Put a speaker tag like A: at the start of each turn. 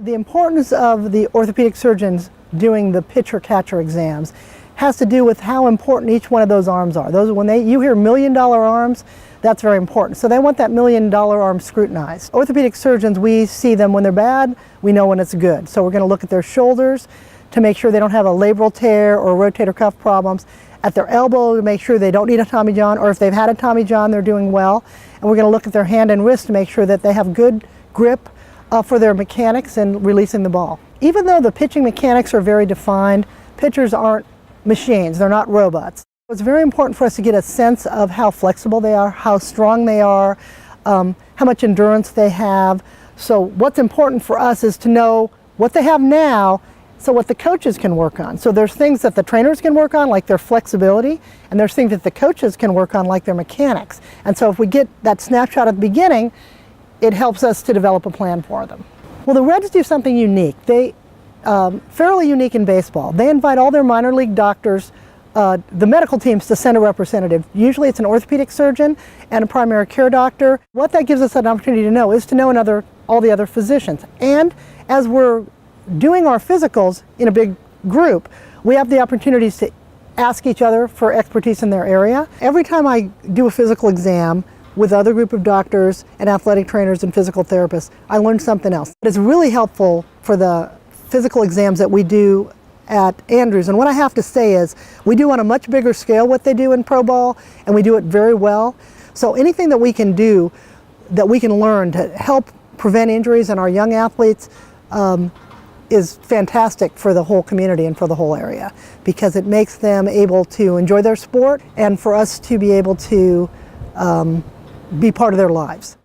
A: The importance of the orthopedic surgeons doing the pitcher-catcher exams has to do with how important each one of those arms are. You hear $1 million arms, that's very important. So they want that $1 million arm scrutinized. Orthopedic surgeons, we see them when they're bad, we know when it's good. So we're going to look at their shoulders to make sure they don't have a labral tear or rotator cuff problems, at their elbow to make sure they don't need a Tommy John, or if they've had a Tommy John, they're doing well. And we're going to look at their hand and wrist to make sure that they have good grip for their mechanics and releasing the ball. Even though the pitching mechanics are very defined, pitchers aren't machines, they're not robots. It's very important for us to get a sense of how flexible they are, how strong they are, how much endurance they have. So what's important for us is to know what they have now, so what the coaches can work on. So there's things that the trainers can work on, like their flexibility, and there's things that the coaches can work on, like their mechanics. And so if we get that snapshot at the beginning, it helps us to develop a plan for them. Well, the Reds do something unique. Fairly unique in baseball. They invite all their minor league doctors, the medical teams, to send a representative. Usually it's an orthopedic surgeon and a primary care doctor. What that gives us an opportunity to know is to know all the other physicians. And as we're doing our physicals in a big group, we have the opportunities to ask each other for expertise in their area. Every time I do a physical exam with other group of doctors and athletic trainers and physical therapists, I learn something else. It's really helpful for the physical exams that we do at Andrews. And what I have to say is, we do on a much bigger scale what they do in pro ball, and we do it very well. So anything that we can do, that we can learn to help prevent injuries in our young athletes, is fantastic for the whole community and for the whole area, because it makes them able to enjoy their sport and for us to be able to be part of their lives.